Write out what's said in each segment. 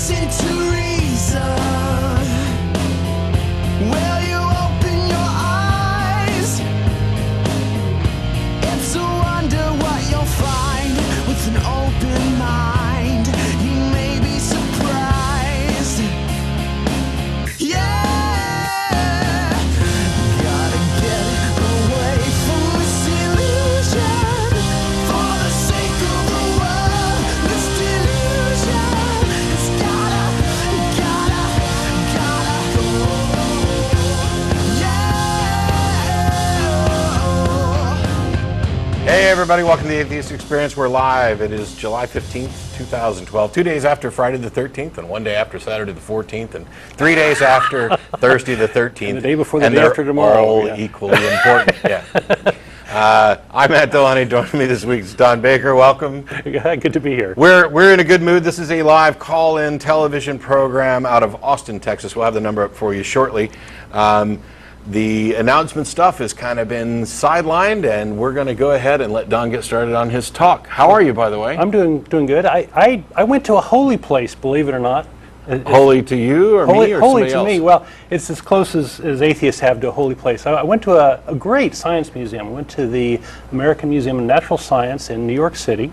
listen to reason? Will you open your eyes? It's a wonder what you'll find with an open mind. You may be surprised. Yeah, gotta get away from this illusion for the sake of the world. This delusion, it's gotta go. Yeah. Hey everybody, welcome to the Atheist Experience. We're live. It is July 15th, 2012. 2 days after Friday the 13th, and 1 day after Saturday the 14th, and 3 days after Thursday the 13th. And the day before the and day they're after tomorrow. all Yeah. equally important. Yeah. I'm Matt Dillahunty. Joining me this week is Don Baker. Welcome. Good to be here. We're in a good mood. This is a live call-in television program out of Austin, Texas. We'll have the number up for you shortly. The announcement stuff has kind of been sidelined, and we're going to go ahead and let Don get started on his talk. How are you, by the way? I'm doing good. I went to a holy place, believe it or not. Holy to you or me or holy somebody to else? me. Well, it's as close as atheists have to a holy place. I went to a great science museum. I went to the American Museum of Natural Science in New York City,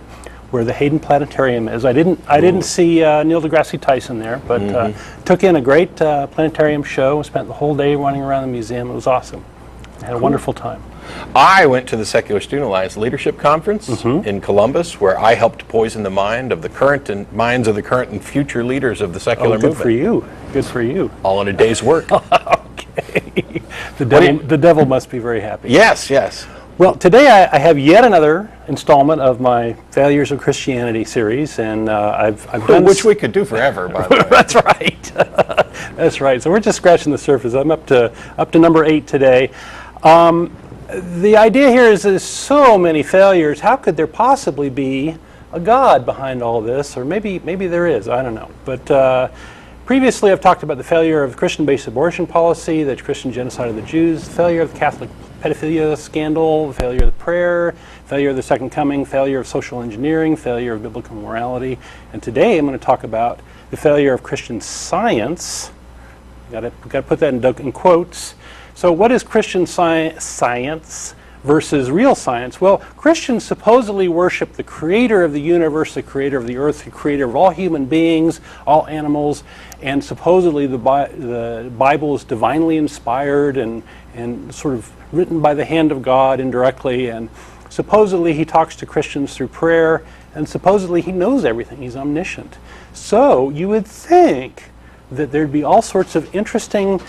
where the Hayden Planetarium is. I didn't see Neil deGrasse Tyson there, but took in a great planetarium show. Spent the whole day running around the museum. It was awesome. I had a wonderful time. I went to the Secular Student Alliance Leadership Conference in Columbus, where I helped poison the minds of the current and future leaders of the secular Good movement. for you. Good for you. All in a day's work. Okay. The devil must be very happy. Yes, yes. Well, today I have yet another installment of my Failures of Christianity series, and I've done Which we could do forever, by the way. That's right. That's right. So we're just scratching the surface. I'm up to number 8 today. The idea here is there's so many failures. How could there possibly be a God behind all this? Or maybe there is. I don't know. But previously I've talked about the failure of Christian-based abortion policy, the Christian genocide of the Jews, the failure of the Catholic pedophilia scandal, the failure of the prayer, failure of the Second Coming, failure of social engineering, failure of biblical morality. And today I'm going to talk about the failure of Christian science. Got to put that in quotes. So what is Christian science versus real science? Well, Christians supposedly worship the creator of the universe, the creator of the earth, the creator of all human beings, all animals, and supposedly the Bible is divinely inspired and sort of written by the hand of God indirectly, and supposedly he talks to Christians through prayer, and supposedly he knows everything. He's omniscient. So you would think that there'd be all sorts of interesting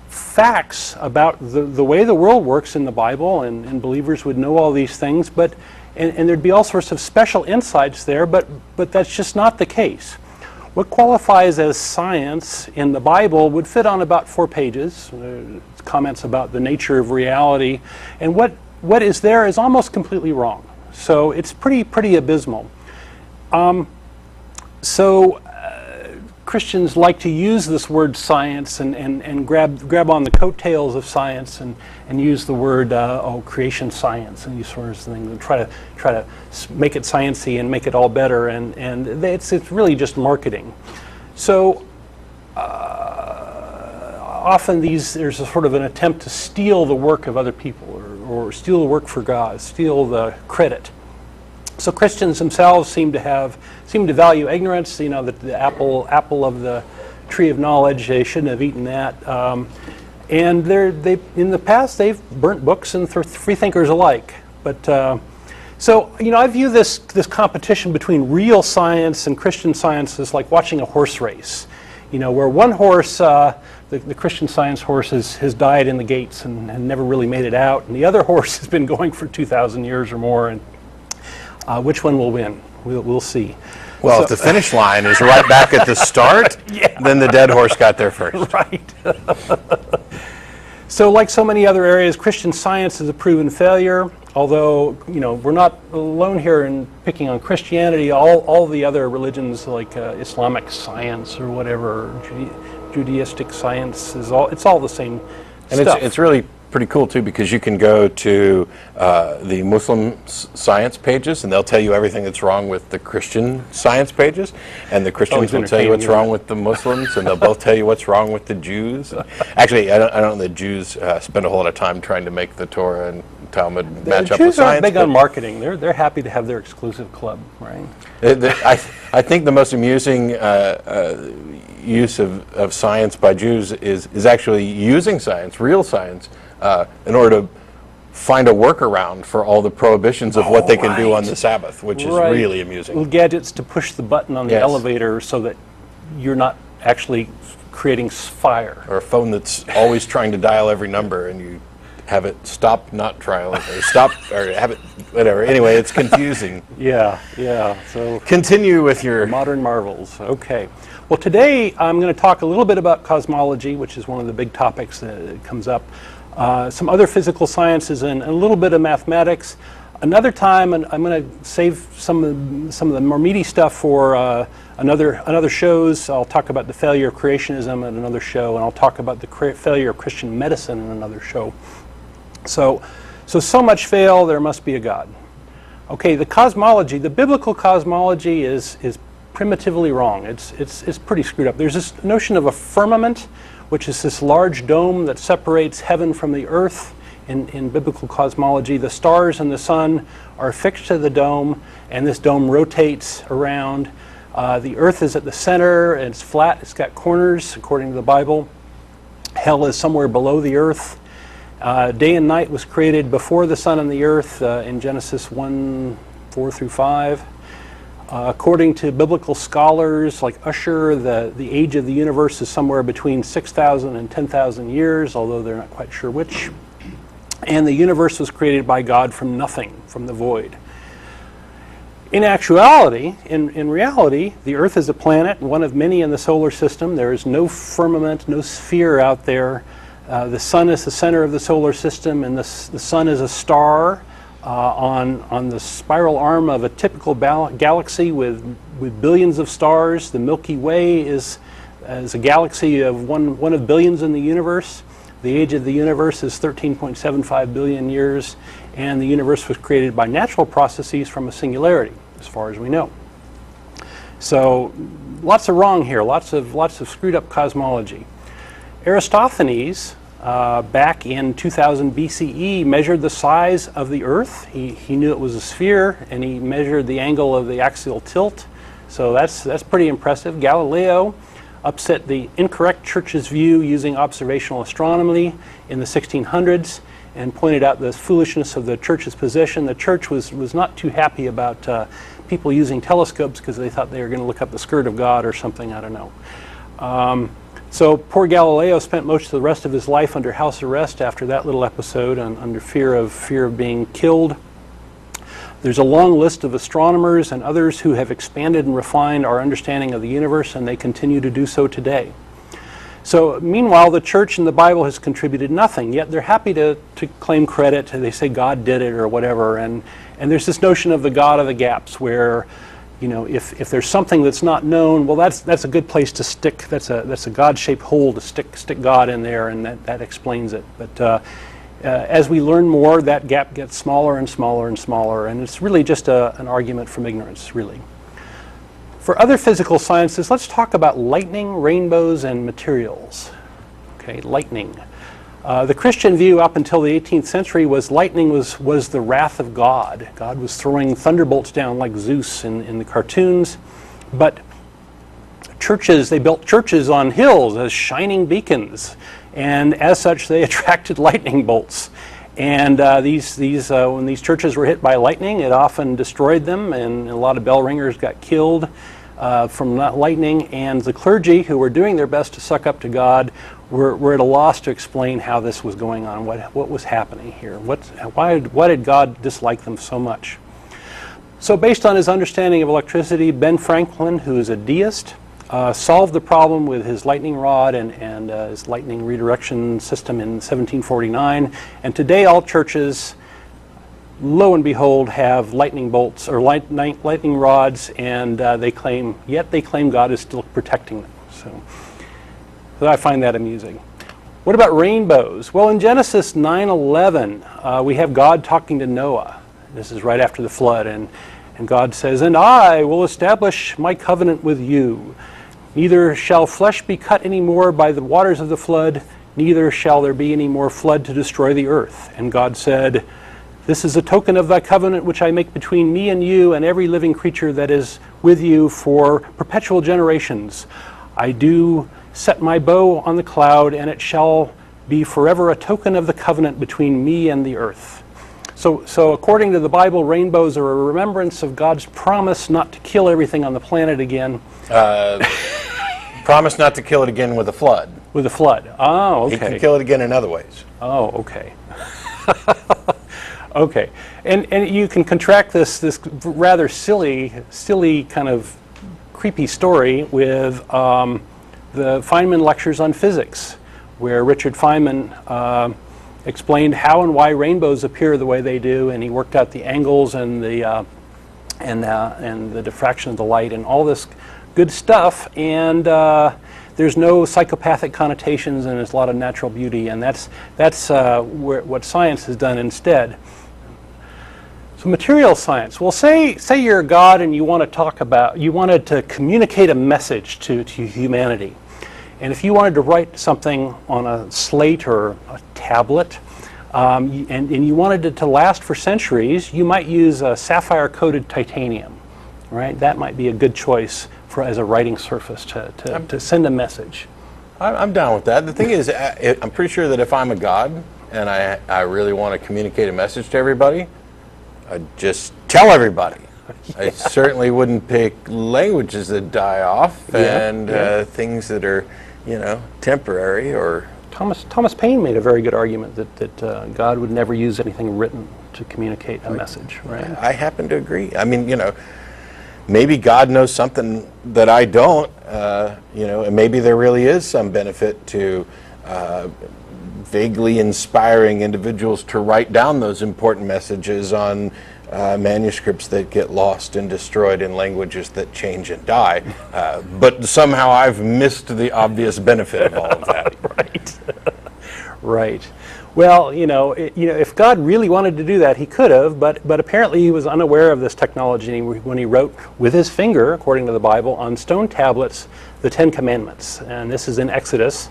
facts about the way the world works in the Bible, and believers would know all these things, and there'd be all sorts of special insights there, but that's just not the case. What qualifies as science in the Bible would fit on about 4 pages. Comments about the nature of reality, and what is there is almost completely wrong. So it's pretty abysmal. Christians like to use this word science and grab on the coattails of science and use the word creation science and these sorts of things, and try to make it sciencey and make it all better, and it's really just marketing. So often there's a sort of an attempt to steal the work of other people, or steal the work for God, steal the credit. So Christians themselves seem to value ignorance. You know, the apple of the tree of knowledge, they shouldn't have eaten that. And they in the past they've burnt books and free thinkers alike. But so I view this competition between real science and Christian science as like watching a horse race. Where one horse, the Christian Science horse, has died in the gates and never really made it out, and the other horse has been going for 2,000 years or more. And which one will win? We'll see. Well, if the finish line is right back at the start, then the dead horse got there first. Right. So like so many other areas, Christian science is a proven failure, although we're not alone here in picking on Christianity. All the other religions, like Islamic science or whatever, Judaistic science, it's all the same and stuff. It's really pretty cool too, because you can go to the Muslim science pages and they'll tell you everything that's wrong with the Christian science pages, and the Christians will tell you what's wrong with the Muslims, and they'll both tell you what's wrong with the Jews. Actually, I don't know the Jews spend a whole lot of time trying to make the Torah and Talmud match up with science. Jews aren't big on marketing. They're happy to have their exclusive club, right? I think the most amusing use of science by Jews is actually using science, real science, in order to find a workaround for all the prohibitions of what they can do on the Sabbath, which is really amusing. Little gadgets to push the button on the elevator so that you're not actually creating fire. Or a phone that's always trying to dial every number and you have it stop, not trial, or stop, or have it, whatever. Anyway, it's confusing. Yeah. So continue with your modern marvels. Okay. Well, today I'm going to talk a little bit about cosmology, which is one of the big topics that comes up. Some other physical sciences and a little bit of mathematics. Another time, and I'm going to save some of the more meaty stuff for another shows. I'll talk about the failure of creationism at another show, and I'll talk about the failure of Christian medicine in another show. So much fail, there must be a God. Okay, the cosmology, the biblical cosmology is primitively wrong. It's pretty screwed up. There's this notion of a firmament, which is this large dome that separates heaven from the earth. In biblical cosmology, the stars and the sun are fixed to the dome, and this dome rotates around. The earth is at the center, and it's flat. It's got corners, according to the Bible. Hell is somewhere below the earth. Day and night was created before the sun and the earth in Genesis 1:4-5. According to biblical scholars like Ussher, the age of the universe is somewhere between 6,000 and 10,000 years, although they're not quite sure which. And the universe was created by God from nothing, from the void. In actuality, in reality, the Earth is a planet, one of many in the solar system. There is no firmament, no sphere out there. The sun is the center of the solar system, and the sun is a star on the spiral arm of a typical galaxy with billions of stars. The Milky Way is a galaxy of one of billions in the universe. The age of the universe is 13.75 billion years, and the universe was created by natural processes from a singularity, as far as we know. So, lots of wrong here, lots of screwed up cosmology. Aristophanes, back in 2000 BCE, measured the size of the Earth. He knew it was a sphere, and he measured the angle of the axial tilt. So that's pretty impressive. Galileo upset the incorrect church's view using observational astronomy in the 1600s and pointed out the foolishness of the church's position. The church was not too happy about people using telescopes because they thought they were going to look up the skirt of God or something, I don't know. So poor Galileo spent most of the rest of his life under house arrest after that little episode and under fear of being killed. There's a long list of astronomers and others who have expanded and refined our understanding of the universe, and they continue to do so today. So meanwhile, the church and the Bible has contributed nothing, yet they're happy to claim credit. They say God did it or whatever, and there's this notion of the God of the gaps where, you know, if there's something that's not known, well, that's a good place to stick. That's a God-shaped hole to stick God in there, and that explains it. But as we learn more, that gap gets smaller and smaller and smaller, and it's really just an argument from ignorance, really. For other physical sciences, let's talk about lightning, rainbows, and materials. Okay, lightning. The Christian view up until the 18th century was lightning was the wrath of God. God was throwing thunderbolts down like Zeus in the cartoons, but they built churches on hills as shining beacons, and as such they attracted lightning bolts. And when these churches were hit by lightning, it often destroyed them, and a lot of bell ringers got killed from that lightning. And the clergy, who were doing their best to suck up to God, were at a loss to explain how this was going on, what was happening here, why did God dislike them so much. So based on his understanding of electricity, Ben Franklin, who is a deist, solved the problem with his lightning rod and his lightning redirection system in 1749. And today all churches, lo and behold, have lightning bolts or lightning rods, and they claim God is still protecting them. So I find that amusing. What about rainbows? Well, in Genesis 9:11, we have God talking to Noah. This is right after the flood, and God says, "And I will establish my covenant with you. Neither shall flesh be cut any more by the waters of the flood, neither shall there be any more flood to destroy the earth." And God said, "This is a token of thy covenant which I make between me and you and every living creature that is with you for perpetual generations. I do set my bow on the cloud, and it shall be forever a token of the covenant between me and the earth." So according to the Bible, rainbows are a remembrance of God's promise not to kill everything on the planet again. Promise not to kill it again with a flood. With a flood. Oh, okay. He can kill it again in other ways. Oh, okay. Okay. And you can contract this rather silly kind of creepy story with the Feynman lectures on physics, where Richard Feynman explained how and why rainbows appear the way they do, and he worked out the angles and the diffraction of the light and all this good stuff, and there's no psychopathic connotations, and there's a lot of natural beauty, and that's what science has done instead. So material science. Well, say you're a God and you wanted to communicate a message to humanity. And if you wanted to write something on a slate or a tablet, and you wanted it to last for centuries, you might use a sapphire-coated titanium, right? That might be a good choice as a writing surface to send a message. I'm down with that. The thing is, I'm pretty sure that if I'm a God and I really want to communicate a message to everybody, I'd just tell everybody. Yeah. I certainly wouldn't pick languages that die off and things that are, temporary or... Thomas Paine made a very good argument that God would never use anything written to communicate a message, right? I happen to agree. I mean, maybe God knows something that I don't, and maybe there really is some benefit to vaguely inspiring individuals to write down those important messages on manuscripts that get lost and destroyed in languages that change and die. But somehow I've missed the obvious benefit of all of that. Right. Right. Well, if God really wanted to do that, he could have, but apparently he was unaware of this technology when he wrote with his finger, according to the Bible, on stone tablets, the Ten Commandments. And this is in Exodus.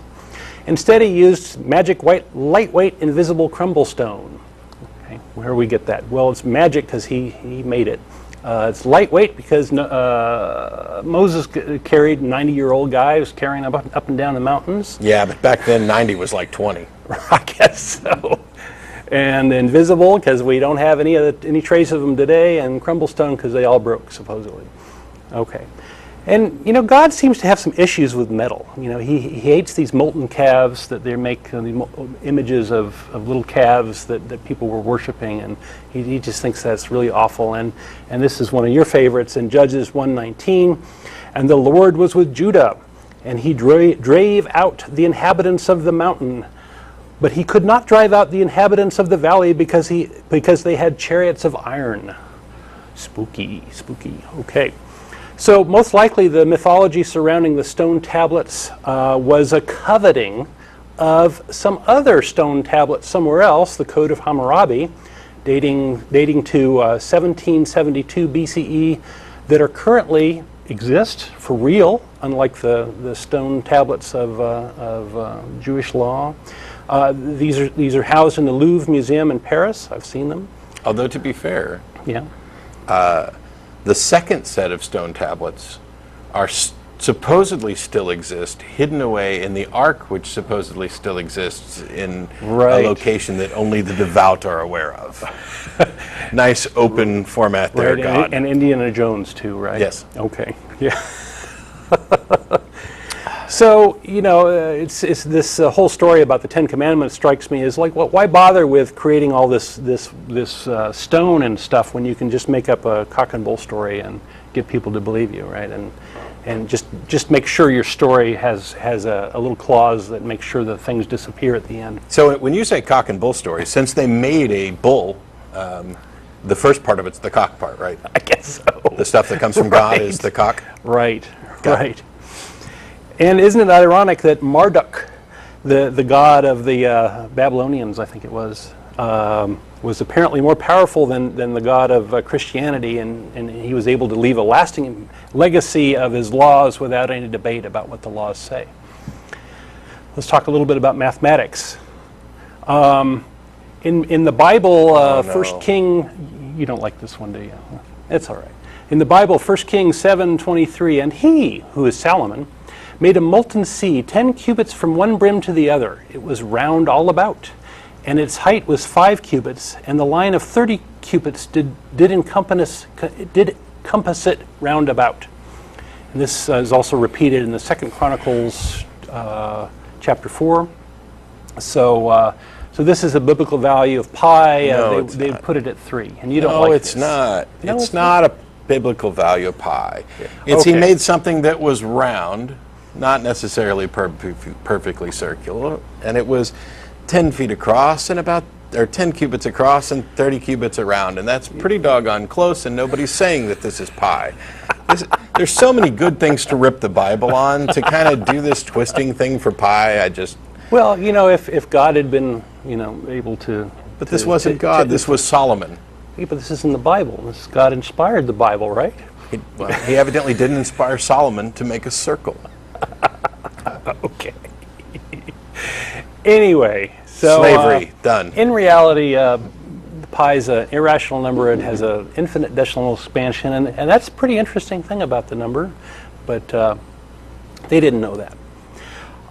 Instead, he used magic lightweight, invisible crumble stone. Okay, where do we get that? Well, it's magic because he made it. It's lightweight because Moses carried 90-year-old guy who's carrying up and down the mountains. Yeah, but back then 90 was like 20. I guess so. And invisible because we don't have any trace of them today, and crumble stone because they all broke supposedly. Okay. And God seems to have some issues with metal. He hates these molten calves that they make images of little calves that people were worshiping, and he just thinks that's really awful. And this is one of your favorites in Judges 1:19. And the Lord was with Judah, and he drave out the inhabitants of the mountain, but he could not drive out the inhabitants of the valley because they had chariots of iron. Spooky. Okay. So most likely the mythology surrounding the stone tablets was a coveting of some other stone tablets somewhere else, the Code of Hammurabi, dating to 1772 BCE, that are currently exist for real, unlike the stone tablets of Jewish law. These are housed in the Louvre Museum in Paris. I've seen them. Although to be fair, yeah. The second set of stone tablets are supposedly still exist, hidden away in the Ark, which supposedly still exists in a location that only the devout are aware of. Nice open format there, God. And Indiana Jones too, right? Yes. Okay. Yeah. So, it's this whole story about the Ten Commandments strikes me as like, well, why bother with creating all this stone and stuff when you can just make up a cock and bull story and get people to believe you, right? And just make sure your story has a little clause that makes sure that things disappear at the end. So when you say cock and bull story, since they made a bull, the first part of it's the cock part, right? I guess so. The stuff that comes from God is the cock? Right, right. And isn't it ironic that Marduk the god of the Babylonians, I think it was apparently more powerful than the god of Christianity, and he was able to leave a lasting legacy of his laws without any debate about what the laws say. Let's talk a little bit about mathematics. In the Bible, no. 1 King, you don't like this one, do you? It's all right. In the Bible, 1 Kings 7:23, and he, who is Solomon, made a molten sea 10 cubits from one brim to the other. It was round all about, and its height was 5 cubits, and the line of 30 cubits did encompass it round about. And this is also repeated in the 2 Chronicles chapter 4. So this is a biblical value of pi. No, they put it at 3, and you don't like it's this. not. No, it's not a biblical value of pi. It's Okay. he made something that was round, not necessarily perfectly circular, and it was 10 feet across and 10 cubits across and 30 cubits around, and that's pretty doggone close, and nobody's saying that this is pi. There's so many good things to rip the Bible on. To kind of do this twisting thing for pi, Well, if God had been, able to... But this wasn't God, this was Solomon. Yeah, but this is in the Bible. God inspired the Bible, right? He evidently didn't inspire Solomon to make a circle. Okay. Anyway, so... Slavery, done. In reality, pi is an irrational number. It has an infinite decimal expansion, and that's a pretty interesting thing about the number, but they didn't know that.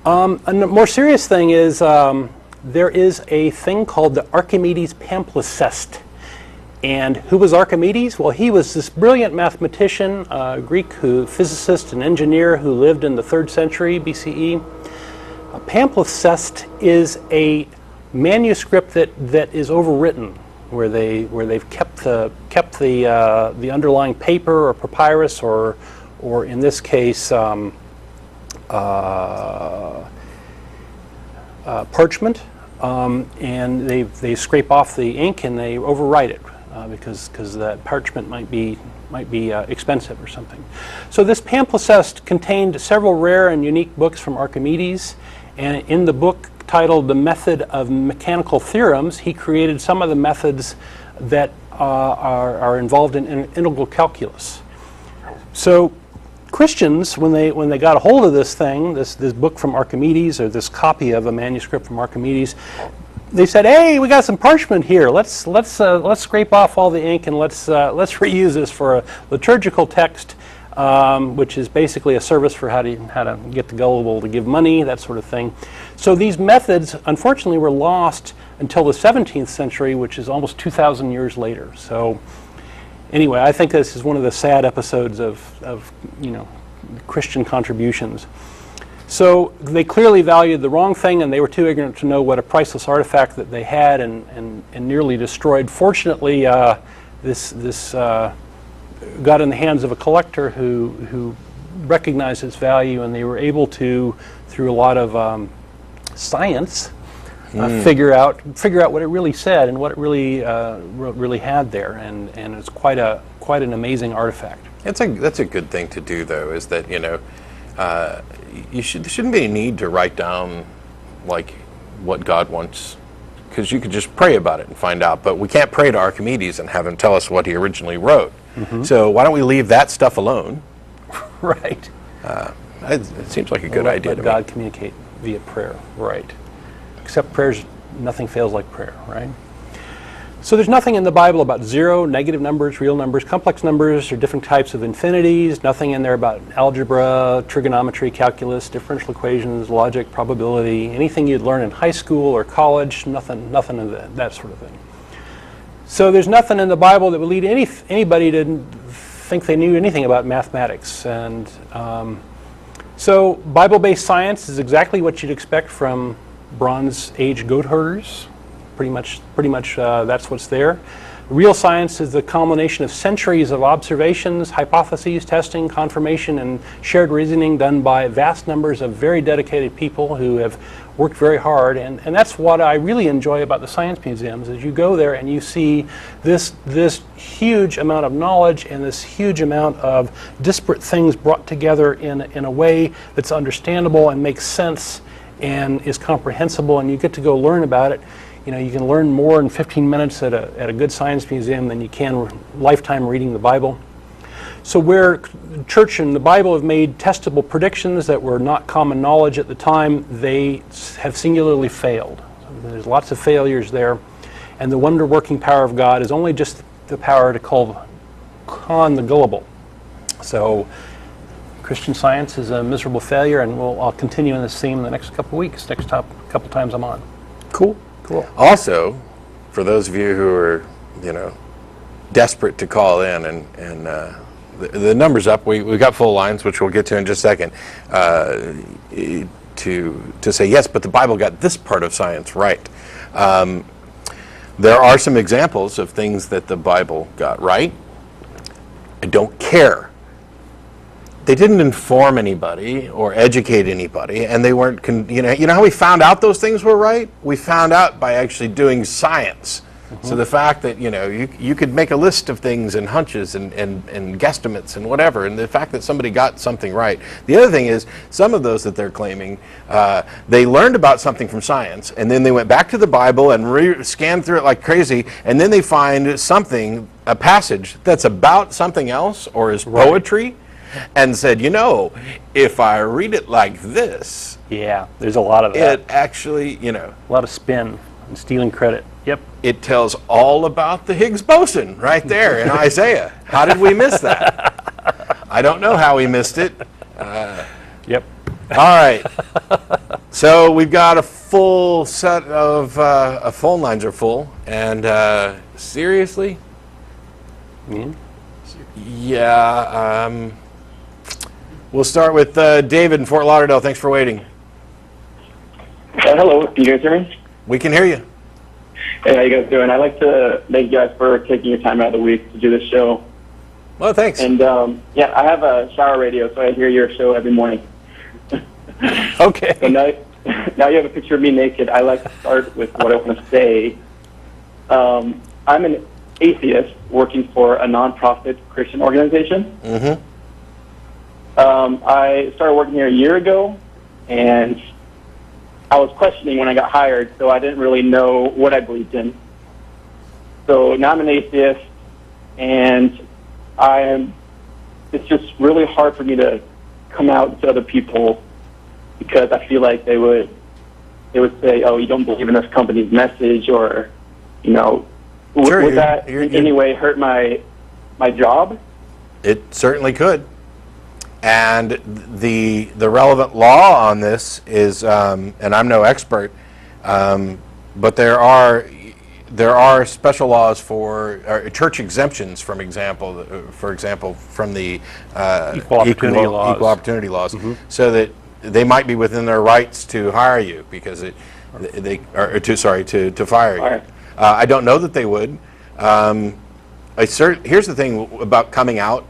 A more serious thing is there is a thing called the Archimedes palimpsest. And who was Archimedes? Well, he was this brilliant mathematician, Greek physicist and engineer who lived in the 3rd century BCE. A palimpsest is a manuscript that is overwritten, where they've kept the underlying paper or papyrus or in this case parchment, and they scrape off the ink and they overwrite it because that parchment might be expensive or something. So this palimpsest contained several rare and unique books from Archimedes, and in the book titled The Method of Mechanical Theorems, he created some of the methods that are involved in integral calculus. So Christians, when they got a hold of this thing, this book from Archimedes, or this copy of a manuscript from Archimedes, they said, "Hey, we got some parchment here. Let's scrape off all the ink and let's reuse this for a liturgical text, which is basically a service for how to get the gullible to give money, that sort of thing." So these methods, unfortunately, were lost until the 17th century, which is almost 2,000 years later. So anyway, I think this is one of the sad episodes of Christian contributions. So they clearly valued the wrong thing, and they were too ignorant to know what a priceless artifact that they had and nearly destroyed. Fortunately, this got in the hands of a collector who recognized its value, and they were able to, through a lot of science, figure out what it really said and what it really had there, and it's quite an amazing artifact. That's a good thing to do, though, is that there shouldn't be a need to write down like what God wants, because you could just pray about it and find out. But we can't pray to Archimedes and have him tell us what he originally wrote. Mm-hmm. So why don't we leave that stuff alone? Right. It seems like a good idea to let God communicate via prayer, right? Except prayers, nothing fails like prayer, right? So there's nothing in the Bible about zero, negative numbers, real numbers, complex numbers, or different types of infinities. Nothing in there about algebra, trigonometry, calculus, differential equations, logic, probability, anything you'd learn in high school or college. Nothing of that sort of thing. So there's nothing in the Bible that would lead anybody to think they knew anything about mathematics. And so Bible-based science is exactly what you'd expect from Bronze Age goat herders. Pretty much that's what's there. Real science is the culmination of centuries of observations, hypotheses, testing, confirmation, and shared reasoning done by vast numbers of very dedicated people who have worked very hard. And that's what I really enjoy about the science museums, is you go there and you see this huge amount of knowledge and this huge amount of disparate things brought together in a way that's understandable and makes sense. and is comprehensible, and you get to go learn about it. You know, you can learn more in 15 minutes at a good science museum than you can lifetime reading the Bible. So where church and the Bible have made testable predictions that were not common knowledge at the time, they have singularly failed. There's lots of failures there, and the wonder-working power of God is only just the power to con the gullible. So Christian Science is a miserable failure, and I'll continue in this theme in the next couple of weeks, couple times I'm on. Cool. Also, for those of you who are, desperate to call in, and the number's up. We've got full lines, which we'll get to in just a second, to say, yes, but the Bible got this part of science right. There are some examples of things that the Bible got right. I don't care. They didn't inform anybody or educate anybody, and they weren't, you know how we found out those things were right? We found out by actually doing science. Mm-hmm. So the fact that, you could make a list of things and hunches and guesstimates and whatever, and the fact that somebody got something right. The other thing is, some of those that they're claiming, they learned about something from science, and then they went back to the Bible and scanned through it like crazy, and then they find something, a passage that's about something else or is poetry, and said, if I read it like this, yeah, there's a lot of that. It actually, a lot of spin and stealing credit. Yep. It tells all about the Higgs boson right there in Isaiah. How did we miss that? I don't know how we missed it. Yep. All right. So we've got a full set of phone lines are full, and seriously? Yeah. We'll start with David in Fort Lauderdale. Thanks for waiting. Hello, can you guys hear me? We can hear you. Hey, how you guys doing? I'd like to thank you guys for taking your time out of the week to do this show. Well, thanks. And I have a shower radio, so I hear your show every morning. Okay. So now you have a picture of me naked. I like to start with what I want to say. I'm an atheist working for a nonprofit Christian organization. Mm-hmm. I started working here a year ago, and I was questioning when I got hired, so I didn't really know what I believed in. So now I'm an atheist, and it's just really hard for me to come out to other people because I feel like they would say, oh, you don't believe in this company's message, or, Sure, would that in any way hurt my job? It certainly could. And the relevant law on this is, and I'm no expert, but there are special laws for church exemptions, for example, from the equal opportunity laws, mm-hmm. So that they might be within their rights to hire you because to fire you. Right. I don't know that they would. Here's the thing about coming out.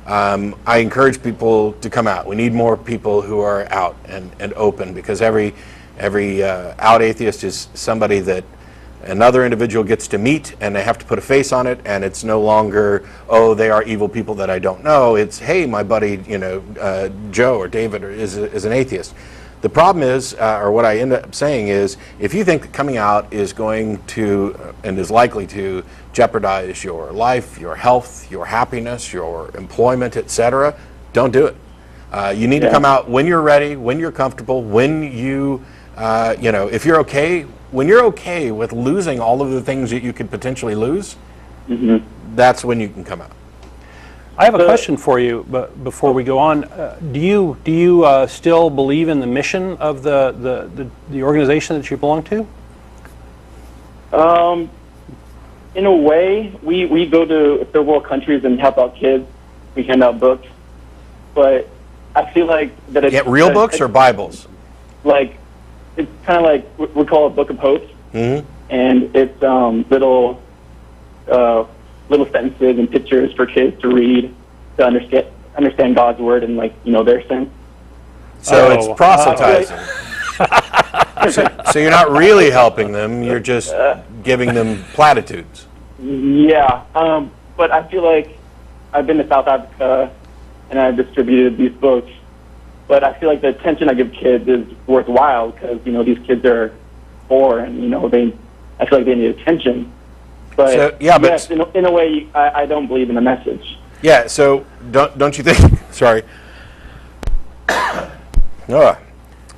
I encourage people to come out. We need more people who are out and open, because every out atheist is somebody that another individual gets to meet, and they have to put a face on it, and it's no longer, oh, they are evil people that I don't know. It's, hey, my buddy, Joe or David is an atheist. The problem is, or what I end up saying is, if you think that coming out is going to and is likely to jeopardize your life, your health, your happiness, your employment, etc., don't do it. You need to come out when you're ready, when you're comfortable, when you, if you're okay, when you're okay with losing all of the things that you could potentially lose, mm-hmm. That's when you can come out. I have a question for you, but before we go on, do you still believe in the mission of the organization that you belong to? In a way, we go to third world countries and help out kids. We hand out books, but I feel like that it's real books or Bibles. Like, it's kind of like we call it Book of Hope, mm-hmm. and it's little sentences and pictures for kids to read to understand God's word and their sense. So it's proselytizing. So you're not really helping them. You're just giving them platitudes. Yeah, but I feel like I've been to South Africa and I've distributed these books, but I feel like the attention I give kids is worthwhile because, you know, these kids are poor and, you know, I feel like they need attention. But, So, yeah, but yes, in a way, I don't believe in the message. yeah, so don't you think, sorry,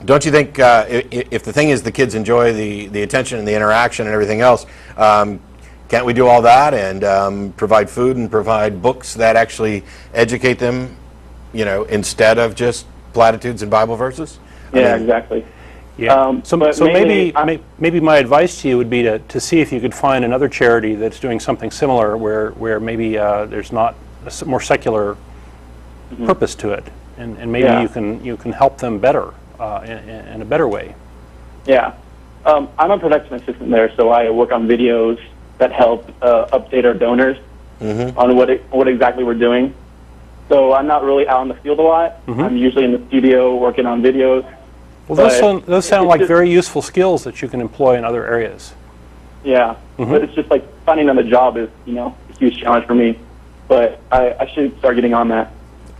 don't you think if the thing is the kids enjoy the attention and the interaction and everything else, can't we do all that and provide food and provide books that actually educate them, you know, instead of just platitudes and Bible verses? Yeah, exactly. Yeah. So but maybe my advice to you would be to see if you could find another charity that's doing something similar, where maybe there's not a more secular purpose to it, and maybe you can help them better in a better way. Yeah, I'm a production assistant there, so I work on videos that help update our donors on what exactly we're doing. So I'm not really out in the field a lot. I'm usually in the studio working on videos. Well, those sound like very useful skills that you can employ in other areas. Yeah, but it's just like finding another job is, you know, a huge challenge for me. But I should start getting on that.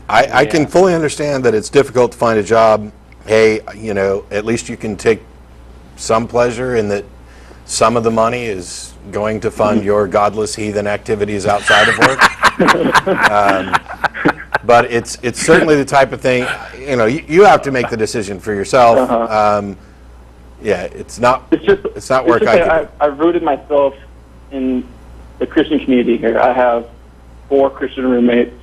I can fully understand that it's difficult to find a job. Hey, you know, at least you can take some pleasure in that some of the money is going to fund your godless heathen activities outside of work. But it's certainly the type of thing, you know, you have to make the decision for yourself. Yeah, it's not work I can do. I've rooted myself in the Christian community here. I have 4 Christian roommates.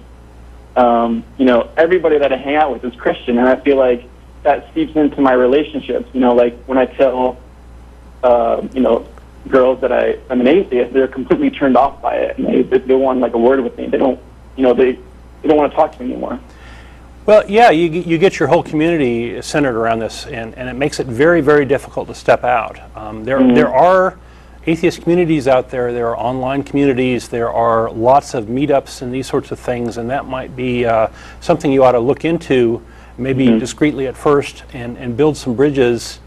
You know, everybody that I hang out with is Christian, and I feel like that seeps into my relationships. You know, like when I tell, you know, girls that I'm an atheist, they're completely turned off by it, and they want like a word with me. They don't, you know, they don't want to talk to me anymore. Well, yeah, you get your whole community centered around this, and it makes it very, very difficult to step out. There are atheist communities out there. There are online communities. There are lots of meetups and these sorts of things, and that might be something you ought to look into, maybe discreetly at first, and build some bridges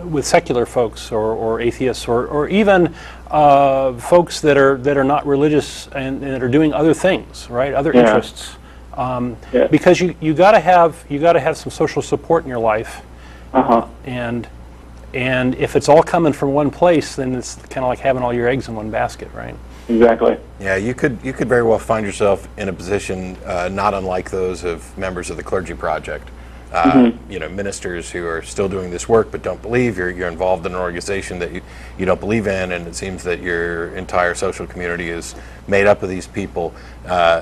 with secular folks or atheists or even folks that are not religious and that are doing other things, right? Other interests, because you got to have some social support in your life, and if it's all coming from one place, then it's kind of like having all your eggs in one basket, right? Exactly. Yeah, you could very well find yourself in a position not unlike those of members of the Clergy Project. You know, ministers who are still doing this work but don't believe. You're involved in an organization that you don't believe in, and it seems that your entire social community is made up of these people,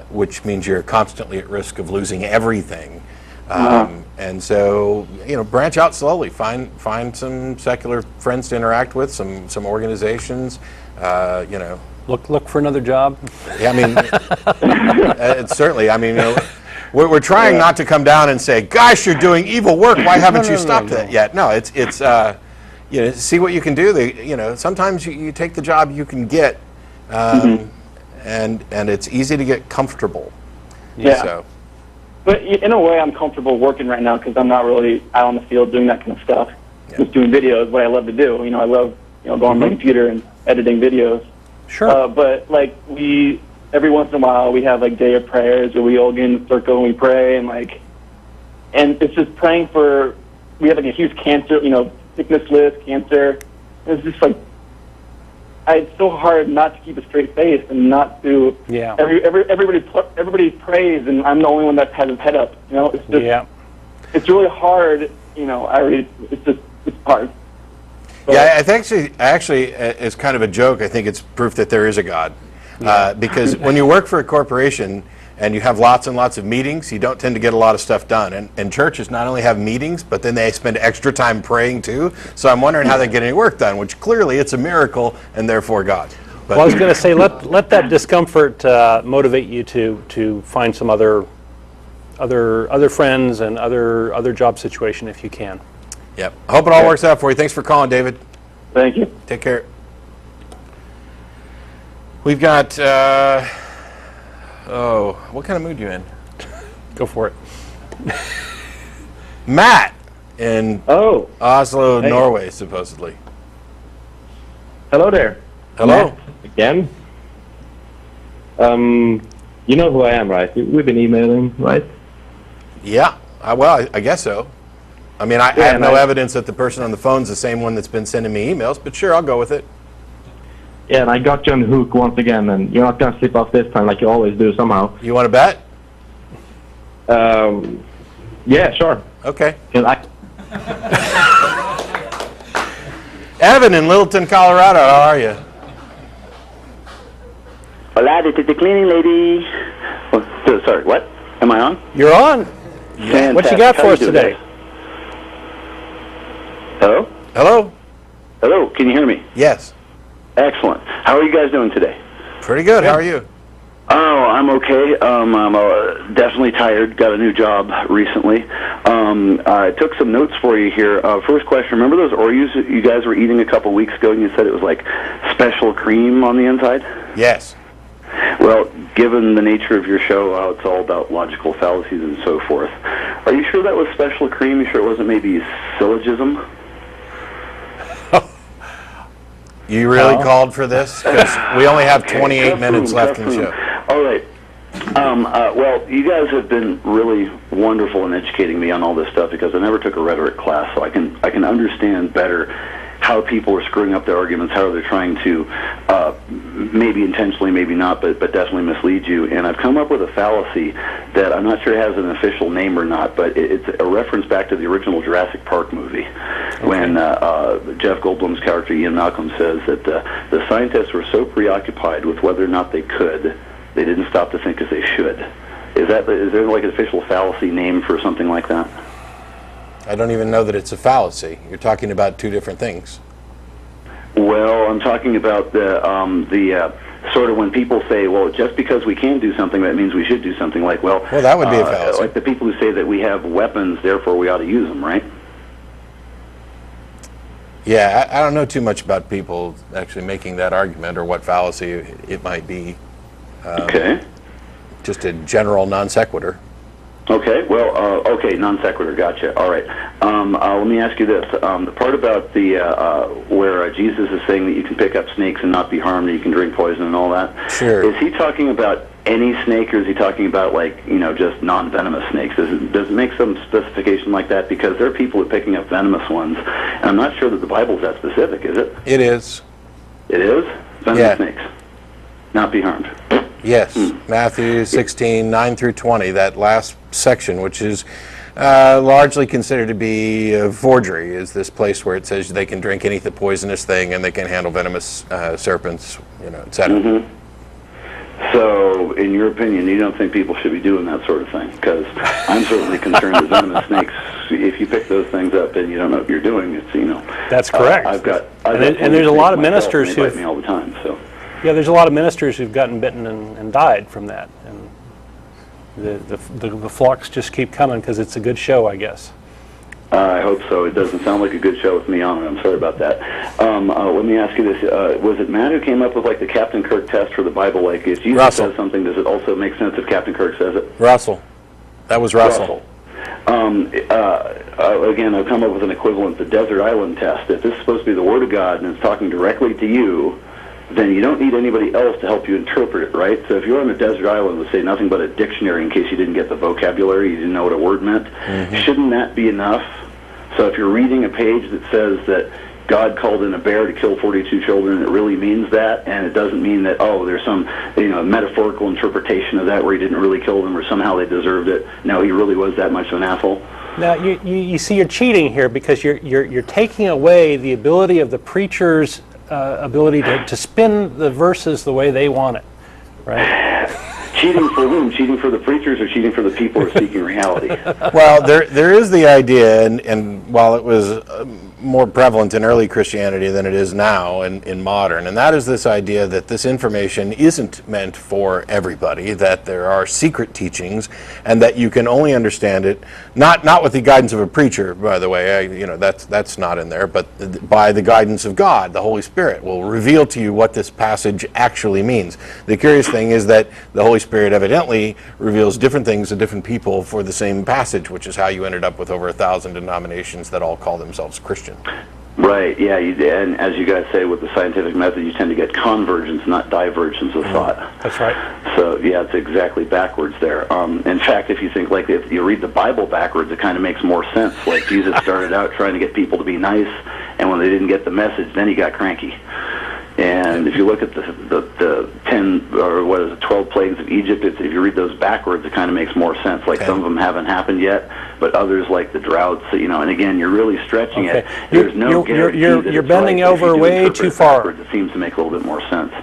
which means you're constantly at risk of losing everything. And so, you know, branch out slowly. Find some secular friends to interact with, some organizations. You know, look for another job. Yeah, I mean, it's certainly. I mean, you know, we're trying not to come down and say, "Gosh, you're doing evil work. Why haven't you stopped it yet?" No, it's you know, see what you can do. You know, sometimes you take the job you can get, and it's easy to get comfortable. Yeah. So. But in a way, I'm comfortable working right now because I'm not really out on the field doing that kind of stuff. Just doing videos, what I love to do. You know, I love, you know, going on my computer and editing videos. Sure. But like every once in a while, we have like day of prayers where we all get in a circle and we pray and it's just praying for. We have like a huge cancer, you know, sickness list, cancer. And it's just like it's so hard not to keep a straight face and not to. Yeah. Everybody prays, and I'm the only one that has his head up. You know, it's just. It's really hard. You know, it's hard. So, yeah, I think actually, it's kind of a joke. I think it's proof that there is a God, because when you work for a corporation and you have lots and lots of meetings, you don't tend to get a lot of stuff done. And churches not only have meetings, but then they spend extra time praying too. So I'm wondering how they get any work done, which clearly it's a miracle and therefore God. But well, I was going to say, let that discomfort motivate you to find some other friends and other job situation if you can. Yep. I hope it all works out for you. Thanks for calling, David. Thank you. Take care. We've got, what kind of mood you in? Go for it. Matt in Oslo, Hey. Norway, supposedly. Hello there. Hello. Matt again. You know who I am, right? We've been emailing, right? Yeah, well, I guess so. I mean, I have no evidence that the person on the phone's the same one that's been sending me emails, but sure, I'll go with it. Yeah, and I got you on the hook once again, and you're not going to slip off this time like you always do somehow. You want to bet? Yeah, sure. Okay. 'Cause Evan in Littleton, Colorado, how are you? Hola, this is the cleaning lady. Oh, sorry, what? Am I on? You're on. Fantastic. What you got How for you us doing, today? guys? Hello? Hello? Hello, can you hear me? Yes. Excellent. How are you guys doing today? Pretty good. How are you? Oh, I'm okay. I'm definitely tired. Got a new job recently. I took some notes for you here. First question, remember those Oreos that you guys were eating a couple weeks ago and you said it was like special cream on the inside? Yes. Well, given the nature of your show, how it's all about logical fallacies and so forth, are you sure that was special cream? You sure it wasn't maybe syllogism? You really called for this? Because we only have 28 minutes left in the show. All right. Well, you guys have been really wonderful in educating me on all this stuff because I never took a rhetoric class, so I can understand better how people are screwing up their arguments, how they're trying to maybe intentionally, maybe not, but definitely mislead you. And I've come up with a fallacy that I'm not sure it has an official name or not, but it's a reference back to the original Jurassic Park movie when Jeff Goldblum's character Ian Malcolm says that the scientists were so preoccupied with whether or not they could, they didn't stop to think as they should. Is there like an official fallacy name for something like that? I don't even know that it's a fallacy. You're talking about two different things. Well, I'm talking about the sort of when people say, well, just because we can do something, that means we should do something. Like, well, that would be a fallacy. Like the people who say that we have weapons, therefore we ought to use them, right? Yeah, I don't know too much about people actually making that argument or what fallacy it might be. Okay. Just a general non sequitur. Okay, well, okay, non sequitur, gotcha. All right. Let me ask you this. The part about the where Jesus is saying that you can pick up snakes and not be harmed, and you can drink poison and all that. Sure. Is he talking about any snake, or is he talking about, like, just non-venomous snakes? Does it make some specification like that? Because there are people who are picking up venomous ones, and I'm not sure that the Bible's that specific, is it? It is. It is? Venomous snakes. Not be harmed. Yes, Matthew 16, 9 through 20, that last section, which is largely considered to be a forgery, is this place where it says they can drink any poisonous thing and they can handle venomous serpents, etc. Mm-hmm. So, in your opinion, you don't think people should be doing that sort of thing? Because I'm certainly concerned that venomous snakes, if you pick those things up and you don't know what you're doing, it's, That's correct. and there's a lot of ministers who who bite me all the time, so. Yeah, there's a lot of ministers who've gotten bitten and died from that, and the flocks just keep coming because it's a good show, I guess. I hope so. It doesn't sound like a good show with me on it. I'm sorry about that. Let me ask you this: was it Matt who came up with like the Captain Kirk test for the Bible? Like, if Jesus Russell says something, does it also make sense if Captain Kirk says it? Russell. That was Russell. Again, I've come up with an equivalent, the desert island test. If this is supposed to be the Word of God and it's talking directly to you, then you don't need anybody else to help you interpret it, right? So if you're on a desert island with, say, nothing but a dictionary in case you didn't get the vocabulary, you didn't know what a word meant, shouldn't that be enough? So if you're reading a page that says that God called in a bear to kill 42 children, it really means that, and it doesn't mean that, there's some metaphorical interpretation of that where he didn't really kill them or somehow they deserved it. No, he really was that much of an asshole. Now, you see you're cheating here because you're taking away the ability of the preacher's ability to spin the verses the way they want it, right? Cheating for whom? Cheating for the preachers or cheating for the people who are seeking reality? Well, there is the idea, and while it was more prevalent in early Christianity than it is now in modern, and that is this idea that this information isn't meant for everybody, that there are secret teachings, and that you can only understand it, not with the guidance of a preacher, by the way, that's not in there, but by the guidance of God. The Holy Spirit will reveal to you what this passage actually means. The curious thing is that the Holy Spirit evidently reveals different things to different people for the same passage, which is how you ended up with over 1,000 denominations that all call themselves Christian. Right, yeah, and as you guys say, with the scientific method, you tend to get convergence, not divergence of thought. That's right. So, yeah, it's exactly backwards there. In fact, if you think, like, if you read the Bible backwards, it kind of makes more sense. Like, Jesus started out trying to get people to be nice, and when they didn't get the message, then he got cranky. And if you look at the 10, or what is it, 12 plagues of Egypt, if you read those backwards, it kind of makes more sense. Like, some of them haven't happened yet, but others, like the droughts, you know, and again, you're really stretching it. There's no guarantee that you're it's bending right. over way too far. It seems to make a little bit more sense.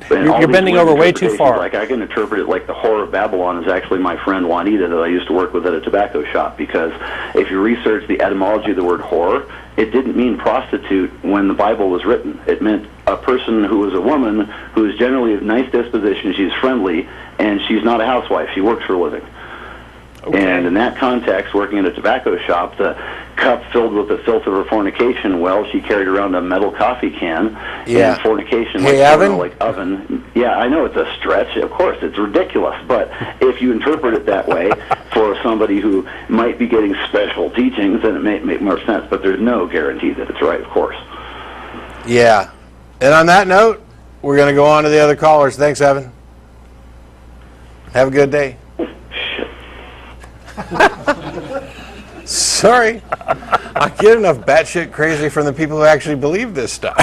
You're bending over way too far. Like, I can interpret it like the Whore of Babylon is actually my friend Juanita that I used to work with at a tobacco shop, because if you research the etymology of the word whore, it didn't mean prostitute when the Bible was written. It meant a person who was a woman who is generally of nice disposition, she's friendly, and she's not a housewife. She works for a living. Okay. And in that context, working in a tobacco shop, the cup filled with the filth of her fornication, well, she carried around a metal coffee can. Yeah. And fornication, hey, Evan? like oven. Yeah, I know it's a stretch. Of course, it's ridiculous. But if you interpret it that way for somebody who might be getting special teachings, then it may make more sense. But there's no guarantee that it's right, of course. Yeah. And on that note, we're going to go on to the other callers. Thanks, Evan. Have a good day. Sorry, I get enough batshit crazy from the people who actually believe this stuff.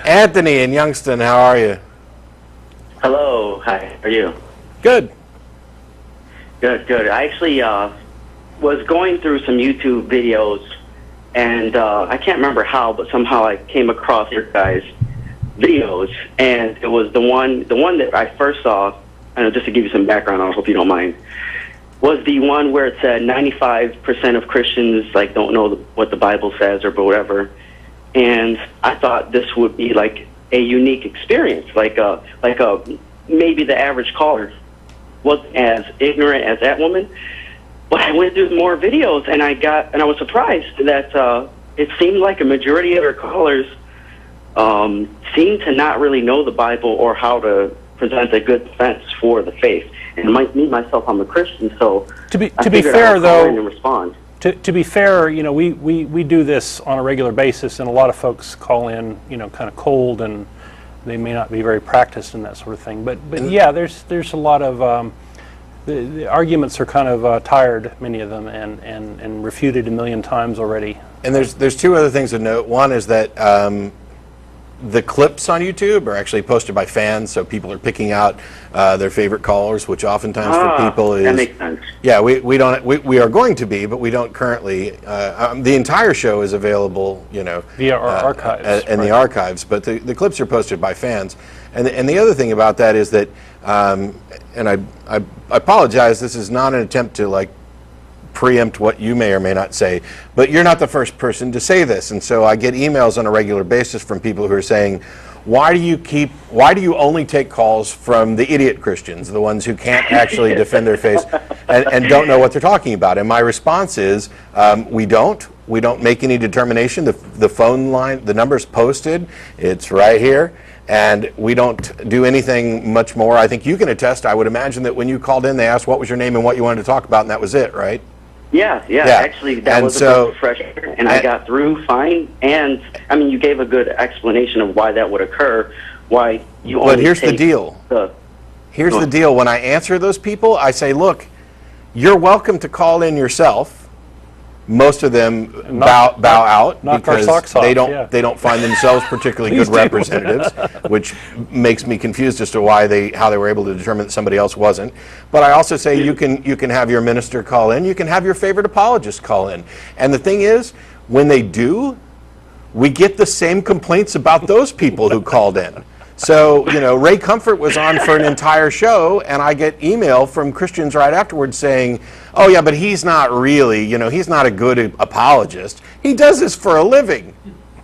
Anthony in Youngstown, how are you? Hello, hi, how are you? Good. Good, good. I actually was going through some YouTube videos, and I can't remember how, but somehow I came across your guys' videos, and it was the one that I first saw. I know, just to give you some background, I hope you don't mind, was the one where it said 95% of Christians like don't know what the Bible says or whatever, and I thought this would be like a unique experience, like a maybe the average caller wasn't as ignorant as that woman. But I went through more videos, and I was surprised that it seemed like a majority of our callers seemed to not really know the Bible or how to present a good defense for the faith. And me myself, I'm a Christian, so to be fair, though, and respond. To be fair, you know, we do this on a regular basis, and a lot of folks call in, you know, kind of cold, and they may not be very practiced in that sort of thing. But yeah, there's a lot of the arguments are kind of tired, many of them, and refuted a million times already. And there's two other things to note. One is that the clips on YouTube are actually posted by fans, so people are picking out their favorite callers, which oftentimes for people is... That makes sense. Yeah, we are going to be, but we don't currently. The entire show is available, you know, via our archives. And the archives, but the clips are posted by fans. And the other thing about that is that, and I apologize, this is not an attempt to like preempt what you may or may not say, but you're not the first person to say this, and so I get emails on a regular basis from people who are saying, why do you only take calls from the idiot Christians, the ones who can't actually defend their faith and don't know what they're talking about? And my response is, we don't make any determination. The phone line, the number's posted, it's right here. And we don't do anything much more. I think you can attest. I would imagine that when you called in, they asked what was your name and what you wanted to talk about, and that was it, right? Yeah. Actually, that was a refresher, and I got through fine. And I mean, you gave a good explanation of why that would occur. Why you only. But here's the deal. Here's the deal. When I answer those people, I say, look, you're welcome to call in yourself. Most of them bow out because they don't find themselves particularly good representatives, which makes me confused as to how they were able to determine that somebody else wasn't. But I also say you can have your minister call in, you can have your favorite apologist call in, and the thing is, when they do, we get the same complaints about those people who called in. So, you know, Ray Comfort was on for an entire show, and I get email from Christians right afterwards saying, oh yeah, but he's not really, you know, he's not a good apologist. He does this for a living.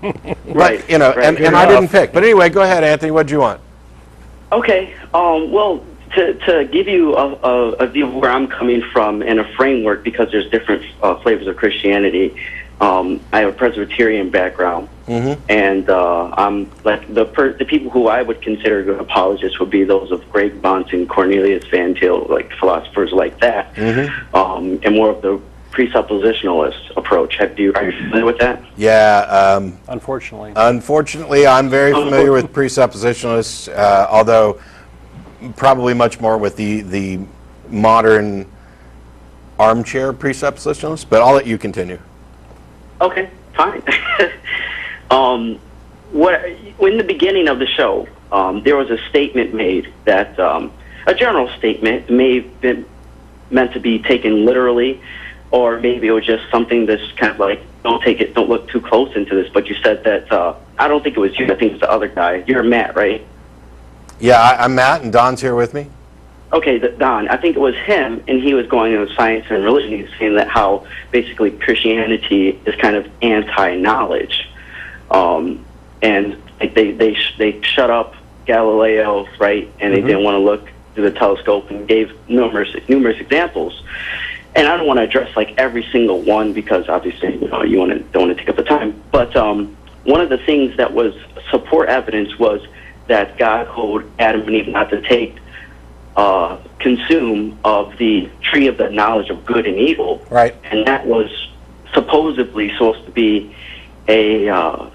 Right. But, you know, right. and I didn't pick. But anyway, go ahead, Anthony, what do you want? Okay. Well, to give you a view of where I'm coming from and a framework, because there's different flavors of Christianity. I have a Presbyterian background, and I'm like the people who I would consider good apologists would be those of Greg Bunce and Cornelius Van Til, like philosophers like that, and more of the presuppositionalist approach. Are you familiar with that? Yeah. Unfortunately. Unfortunately, I'm very familiar with presuppositionalists, although probably much more with the modern armchair presuppositionalists. But I'll let you continue. Okay, fine. In the beginning of the show, there was a statement made that a general statement may have been meant to be taken literally, or maybe it was just something that's kind of like, don't look too close into this. But you said that I don't think it was you. I think it's the other guy. You're Matt, right? Yeah, I'm Matt, and Don's here with me. Okay, Don. I think it was him, and he was going into science and religion. He was saying that how basically Christianity is kind of anti-knowledge, and like they shut up Galileo, right? And they didn't want to look through the telescope, and gave numerous examples. And I don't want to address like every single one because obviously you don't want to take up the time. But one of the things that was support evidence was that God told Adam and Eve not to consume of the tree of the knowledge of good and evil. Right. And that was supposedly supposed to be a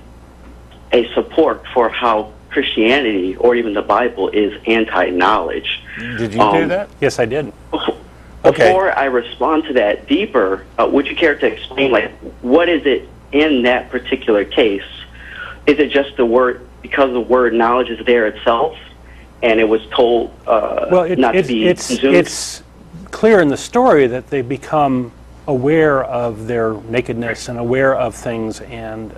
support for how Christianity or even the Bible is anti-knowledge. Did you do that? Yes, I did. Okay. Before I respond to that deeper, would you care to explain, like, what is it in that particular case? Is it just the word, because the word knowledge is there itself, and it was told not to be consumed? It's clear in the story that they become aware of their nakedness and aware of things, and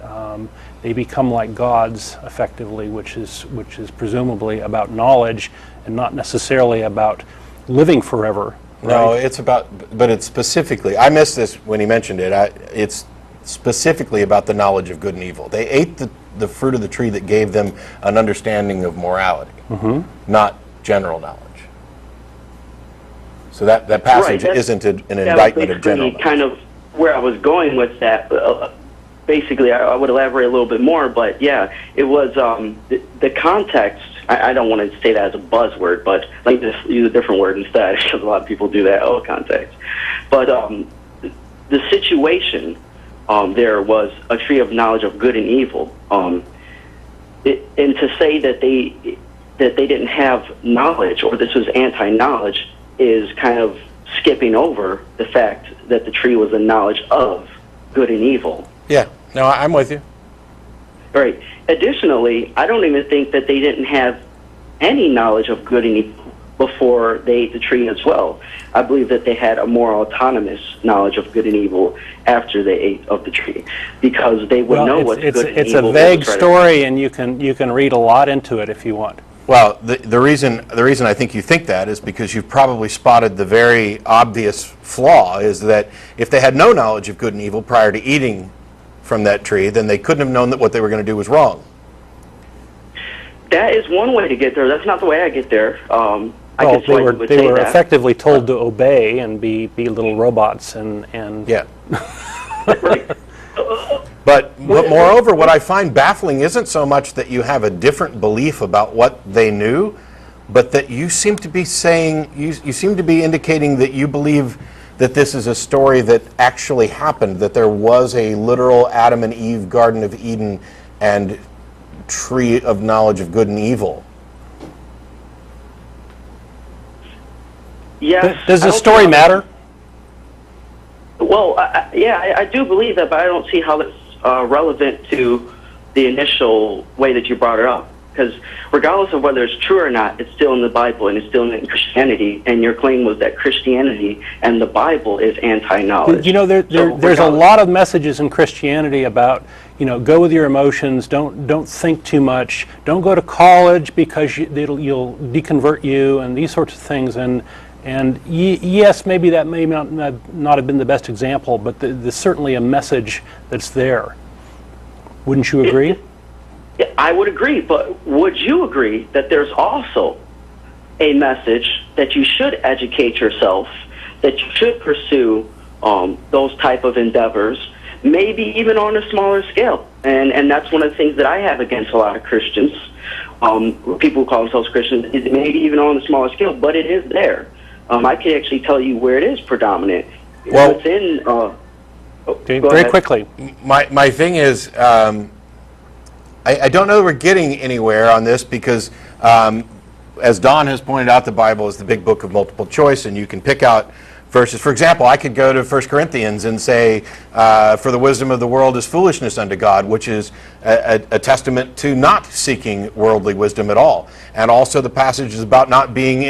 they become like gods, effectively, which is presumably about knowledge and not necessarily about living forever. Right? No, it's about, but it's specifically, I missed this when he mentioned it, it's specifically about the knowledge of good and evil. They ate the fruit of the tree that gave them an understanding of morality, not general knowledge. So that passage isn't an indictment of general knowledge. Kind of where I was going with that. Basically, I would elaborate a little bit more, but yeah, it was the context. I don't want to say that as a buzzword, but like just use a different word instead, because a lot of people do that. Oh, context. But the situation there was a tree of knowledge of good and evil, and to say that they didn't have knowledge or this was anti-knowledge is kind of skipping over the fact that the tree was a knowledge of good and evil. Yeah, no, I'm with you. Right. Additionally, I don't even think that they didn't have any knowledge of good and evil before they ate the tree as well. I believe that they had a more autonomous knowledge of good and evil after they ate of the tree, because they would know what's good and evil. It's a vague story, and you can read a lot into it if you want. Well, the reason I think you think that is because you've probably spotted the very obvious flaw, is that if they had no knowledge of good and evil prior to eating from that tree, then they couldn't have known that what they were going to do was wrong. That is one way to get there. That's not the way I get there. They were effectively told to obey and be little robots and yeah. But moreover, what I find baffling isn't so much that you have a different belief about what they knew, but that you seem to be saying, you seem to be indicating that you believe that this is a story that actually happened, that there was a literal Adam and Eve Garden of Eden and tree of knowledge of good and evil. Yes. Does the story matter? Well, I do believe that, but I don't see how that's relevant to the initial way that you brought it up. Because regardless of whether it's true or not, it's still in the Bible and it's still in Christianity. And your claim was that Christianity and the Bible is anti-knowledge. You know, there's a lot of messages in Christianity about, go with your emotions, don't think too much, don't go to college because you'll deconvert you, and these sorts of things. And yes, maybe that may not have been the best example, but there's certainly a message that's there. Wouldn't you agree? I would agree, but would you agree that there's also a message that you should educate yourself, that you should pursue those type of endeavors, maybe even on a smaller scale? And that's one of the things that I have against a lot of Christians, people who call themselves Christians, is maybe even on a smaller scale, but it is there. I can actually tell you where it is predominant. Well- within. Okay, Go very ahead. quickly. My thing is, I don't know that we're getting anywhere on this because, as Don has pointed out, the Bible is the big book of multiple choice, and you can pick out verses. For example, I could go to 1 Corinthians and say, for the wisdom of the world is foolishness unto God, which is a testament to not seeking worldly wisdom at all. And also the passage is about not being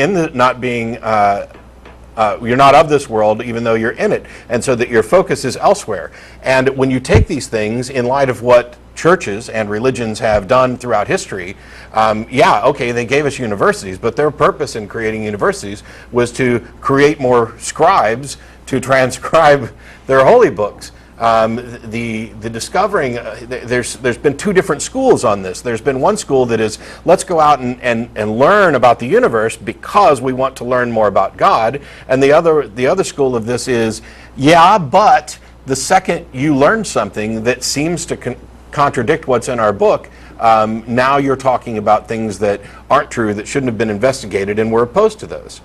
you're not of this world, even though you're in it, and so that your focus is elsewhere. And when you take these things in light of what churches and religions have done throughout history, okay, they gave us universities, but their purpose in creating universities was to create more scribes to transcribe their holy books. The discovering, there's been two different schools on this. There's been one school that is, let's go out and learn about the universe because we want to learn more about God. And the other school of this is, but the second you learn something that seems to contradict what's in our book, now you're talking about things that aren't true, that shouldn't have been investigated, and we're opposed to those.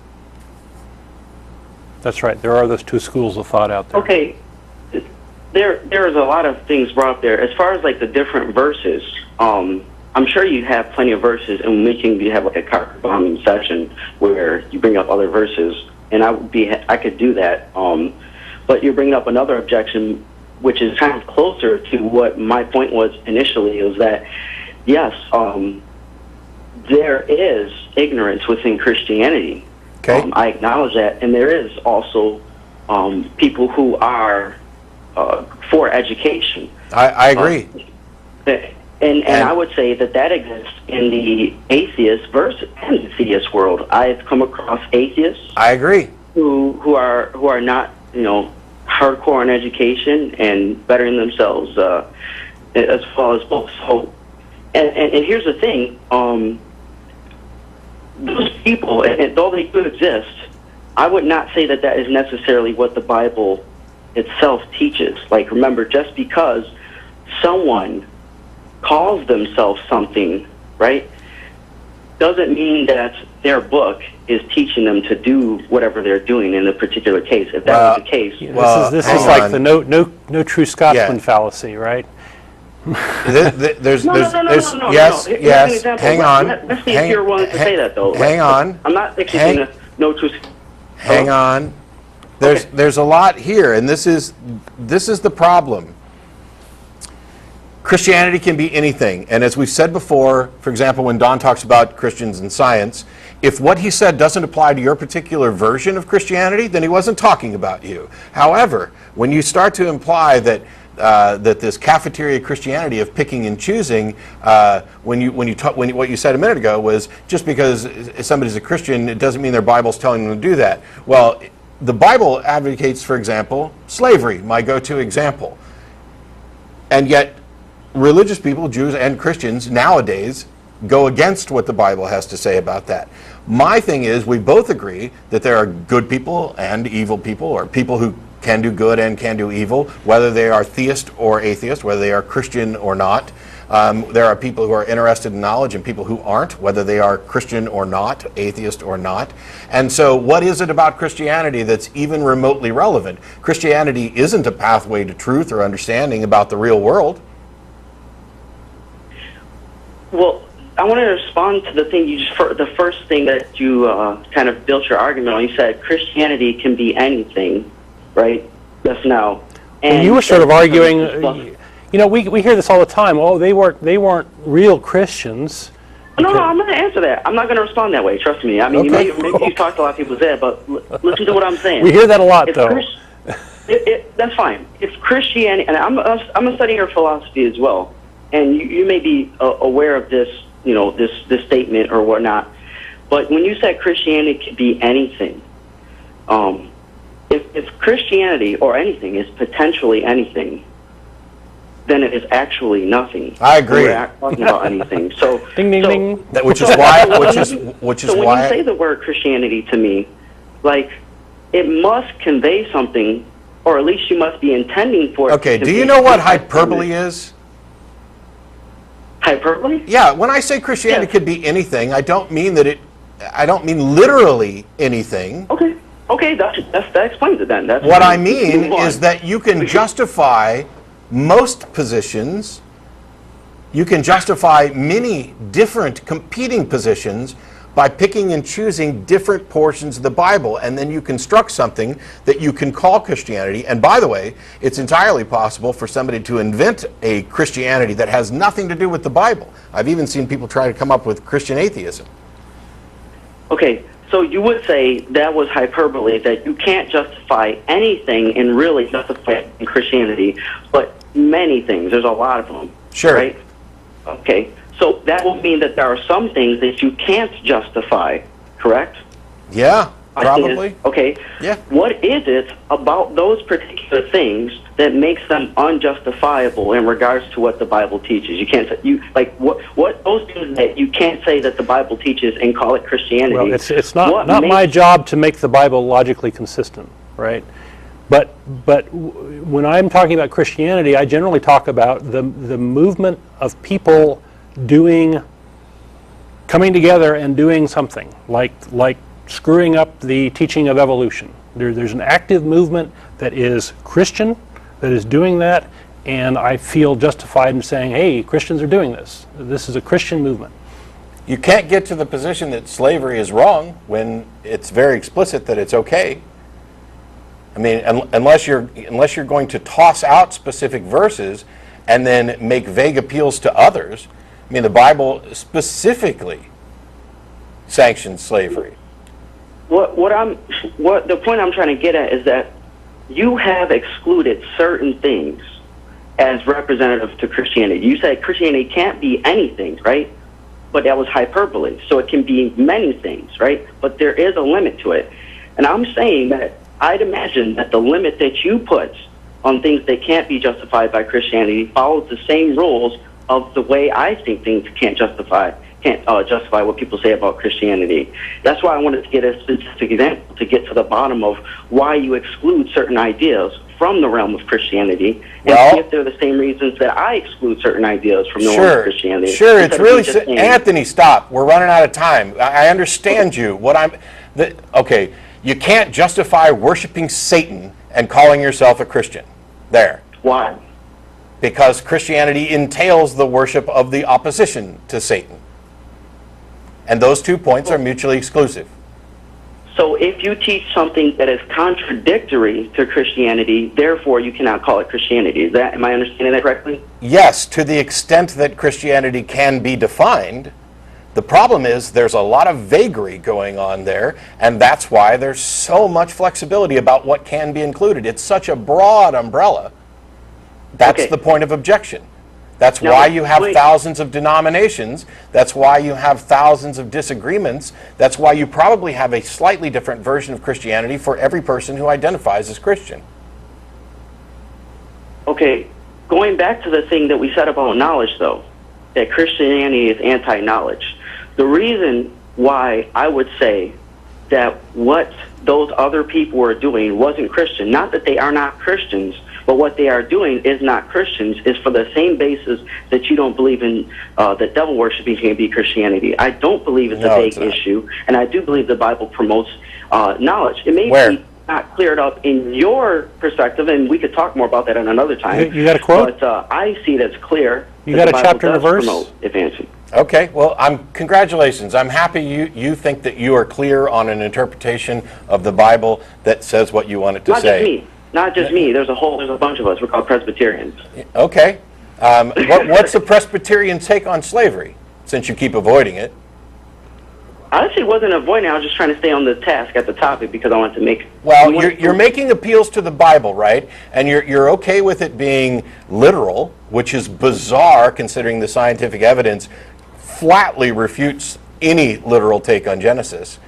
That's right. There are those two schools of thought out there. Okay. There's a lot of things brought up there. As far as like the different verses, I'm sure you have plenty of verses, and you have like a carpet bombing session where you bring up other verses, and I could do that. But you're bringing up another objection, which is kind of closer to what my point was initially, is that yes, there is ignorance within Christianity. Okay. I acknowledge that, and there is also people who are for education. I agree. And I would say that exists in the atheist versus and the theist world. I've come across atheists. I agree. Who are not hardcore in education and bettering themselves as well as both. So, and here's the thing: those people, and though they do exist, I would not say that is necessarily what the Bible itself teaches. Like, remember, just because someone calls themselves something, right, doesn't mean that their book is teaching them to do whatever they're doing in a particular case. If that was the case, this is like the no true Scotsman fallacy, right? There's no. yes. Here's an example. Hang on. Let's see if you're willing to say that, though. Hang on. I'm not accepting no true. Hang on. There's a lot here, and this is the problem. Christianity can be anything, and as we've said before, for example, when Don talks about Christians and science, if what he said doesn't apply to your particular version of Christianity, then he wasn't talking about you. However, when you start to imply that this cafeteria Christianity of picking and choosing, what you said a minute ago was just because somebody's a Christian, it doesn't mean their Bible's telling them to do that. Well, the Bible advocates, for example, slavery, my go-to example. And yet, religious people, Jews and Christians, nowadays go against what the Bible has to say about that. My thing is, we both agree that there are good people and evil people, or people who can do good and can do evil, whether they are theist or atheist, whether they are Christian or not. There are people who are interested in knowledge and people who aren't, whether they are Christian or not, atheist or not. And so what is it about Christianity that's even remotely relevant? Christianity isn't a pathway to truth or understanding about the real world. Well, I want to respond to the thing the first thing that you kind of built your argument on. You said Christianity can be anything, right? Just now. And you were sort of arguing. We hear this all the time. Oh, they weren't real Christians. No, I'm going to answer that. I'm not going to respond that way. Trust me. I mean, okay. maybe you've talked to a lot of people there, but listen to what I'm saying. We hear that a lot, though. That's fine. If Christianity, and I'm a studying your philosophy as well, and you may be aware of this, this statement or whatnot. But when you said Christianity could be anything, if Christianity or anything is potentially anything, then it is actually nothing. I agree. We're not talking about anything. So, ding, ding, ding. Which is why. When you say the word Christianity to me, like, it must convey something, or at least you must be intending for it. Okay. Do you know what hyperbole is? Hyperbole? Yeah. When I say Christianity could be anything, I don't mean literally anything. Okay. Okay, that explains it then. That's What I mean is that you can justify most positions, you can justify many different competing positions by picking and choosing different portions of the Bible, and then you construct something that you can call Christianity. And by the way, it's entirely possible for somebody to invent a Christianity that has nothing to do with the Bible. I've even seen people try to come up with Christian atheism. Okay, so you would say that was hyperbole, that you can't justify anything and really justify it in Christianity, but many things. There's a lot of them. Sure. Right? Okay. So that will mean that there are some things that you can't justify, correct? Yeah, probably. Okay. Yeah. What is it about those particular things that makes them unjustifiable in regards to what the Bible teaches? You can't say, what those things that you can't say that the Bible teaches and call it Christianity. Well, it's not my job to make the Bible logically consistent, right? But when I'm talking about Christianity, I generally talk about the movement of people coming together and doing something, like screwing up the teaching of evolution. There's an active movement that is Christian, that is doing that, and I feel justified in saying, hey, Christians are doing this. This is a Christian movement. You can't get to the position that slavery is wrong when it's very explicit that it's okay. I mean, unless you're going to toss out specific verses and then make vague appeals to others. I mean, the Bible specifically sanctions slavery. The point I'm trying to get at is that you have excluded certain things as representative to Christianity. You said Christianity can't be anything, right? But that was hyperbole. So it can be many things, right? But there is a limit to it. And I'm saying that I'd imagine that the limit that you put on things that can't be justified by Christianity follows the same rules of the way I think things can't justify what people say about Christianity. That's why I wanted to get a specific example to get to the bottom of why you exclude certain ideas from the realm of Christianity, and see if they're the same reasons that I exclude certain ideas from the realm of Christianity. Sure, it's really... Anthony, stop. We're running out of time. I understand you. Okay, you can't justify worshiping Satan and calling yourself a Christian. There. Why? Because Christianity entails the worship of the opposition to Satan. And those 2 points are mutually exclusive. So if you teach something that is contradictory to Christianity, therefore you cannot call it Christianity. Am I understanding that correctly? Yes, to the extent that Christianity can be defined. The problem is there's a lot of vagary going on there, and that's why there's so much flexibility about what can be included. It's such a broad umbrella. That's the point of objection. That's why you have thousands of denominations. That's why you have thousands of disagreements. That's why you probably have a slightly different version of Christianity for every person who identifies as Christian. Okay, going back to the thing that we said about knowledge, though, that Christianity is anti-knowledge. The reason why I would say that what those other people were doing wasn't Christian, not that they are not Christians, but what they are doing is not Christians, is for the same basis that you don't believe in that devil worshiping can be Christianity. I don't believe it's a vague issue, and I do believe the Bible promotes knowledge. It may be not cleared up in your perspective, and we could talk more about that at another time. You got a quote? But I see that's clear. You got a chapter and a verse? Advancing. Okay, well, congratulations. I'm happy you think that you are clear on an interpretation of the Bible that says what you want it to say. Not just me. There's a bunch of us. We're called Presbyterians. Okay. What's the Presbyterian take on slavery, since you keep avoiding it? I actually wasn't avoiding it. I was just trying to stay on the task at the topic because I wanted to make... Well, you're making appeals to the Bible, right? And you're okay with it being literal, which is bizarre considering the scientific evidence flatly refutes any literal take on Genesis.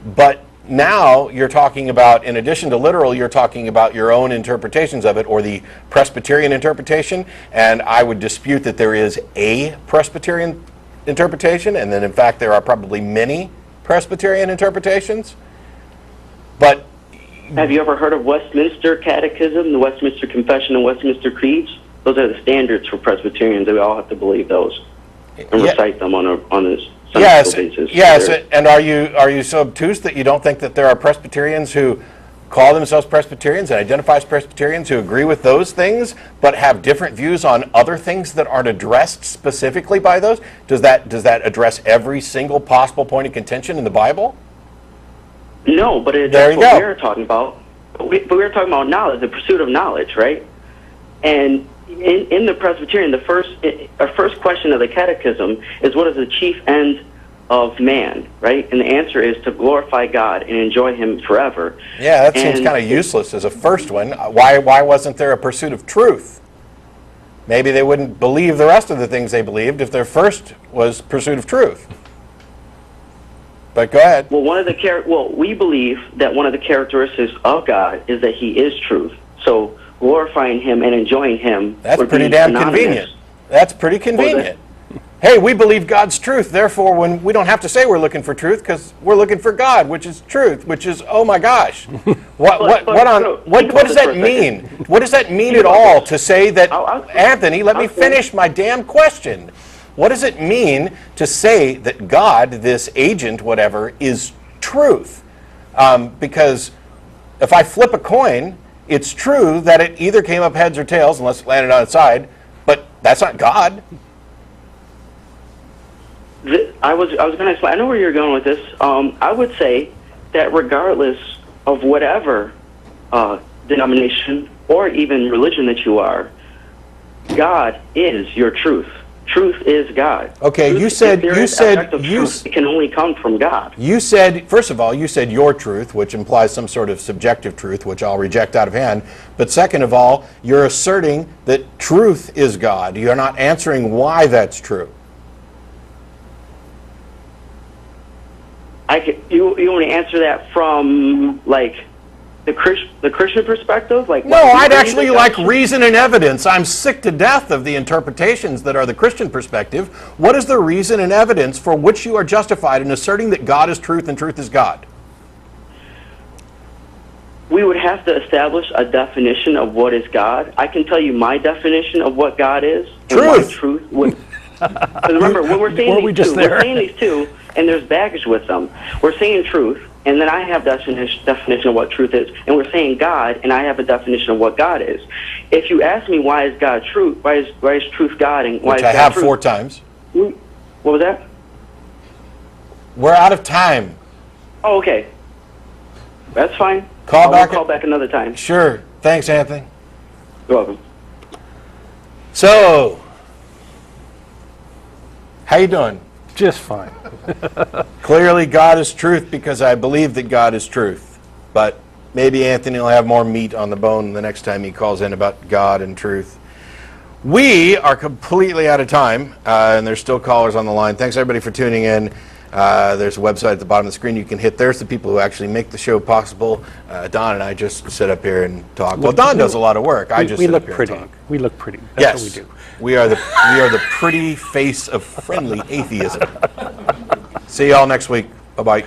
But now you're talking about, in addition to literal, you're talking about your own interpretations of it, or the Presbyterian interpretation, and I would dispute that there is a Presbyterian interpretation, and then in fact there are probably many Presbyterian interpretations. But have you ever heard of Westminster Catechism, the Westminster Confession, and Westminster Creeds? Those are the standards for Presbyterians, and we all have to believe those and recite them on a Yes, basis. yes. There- And are you so obtuse that you don't think that there are Presbyterians who call themselves Presbyterians and identify as Presbyterians who agree with those things, but have different views on other things that aren't addressed specifically by those? Does that address every single possible point of contention in the Bible? No, but that's what we were talking about. But we were talking about knowledge, the pursuit of knowledge, right? And in the Presbyterian, our first question of the Catechism is, what is the chief end of man, right? And the answer is to glorify God and enjoy Him forever. Yeah, that seems kind of useless as a first one. Why wasn't there a pursuit of truth? Maybe they wouldn't believe the rest of the things they believed if their first was pursuit of truth. But go ahead. Well, we believe that one of the characteristics of God is that He is truth. So glorifying Him and enjoying Him. That's pretty damn convenient. That's pretty convenient. Hey, we believe God's truth, therefore when we don't have to say we're looking for truth because we're looking for God, which is truth, which is, oh my gosh. What does that mean? What does that mean at all to say that, Anthony, let me finish my damn question. What does it mean to say that God, this agent, whatever, is truth? Because if I flip a coin, it's true that it either came up heads or tails unless it landed on its side, but that's not God. I was going to explain. I know where you're going with this. I would say that regardless of whatever denomination or even religion that you are, God is your truth. Truth is God. Okay, truth, you said it can only come from God. You said, first of all, you said your truth, which implies some sort of subjective truth, which I'll reject out of hand. But second of all, you're asserting that truth is God. You're not answering why that's true. You want to answer that from like the Christian perspective? Like, no, I'd actually like reason and evidence. I'm sick to death of the interpretations that are the Christian perspective. What is the reason and evidence for which you are justified in asserting that God is truth and truth is God? We would have to establish a definition of what is God. I can tell you my definition of what God is. Truth. And why truth would. Because remember, when we're saying we're saying these two, and there's baggage with them. We're saying truth, and then I have definition of what truth is, and we're saying God, and I have a definition of what God is. If you ask me why is God truth, why is truth God, and why Which is I God have truth? 4 times. What was that? We're out of time. Oh, okay. That's fine. Call back another time. Sure. Thanks, Anthony. You're welcome. So, how you doing? Just fine. Clearly, God is truth because I believe that God is truth. But maybe Anthony will have more meat on the bone the next time he calls in about God and truth. We are completely out of time, and there's still callers on the line. Thanks, everybody, for tuning in. There's a website at the bottom of the screen you can hit. There's the people who actually make the show possible. Don and I just sit up here and talk. Well, Don does a lot of work. I just sit up here and talk. We look pretty. That's Yes, what we do. we are the pretty face of friendly atheism. See y'all next week. Bye-bye.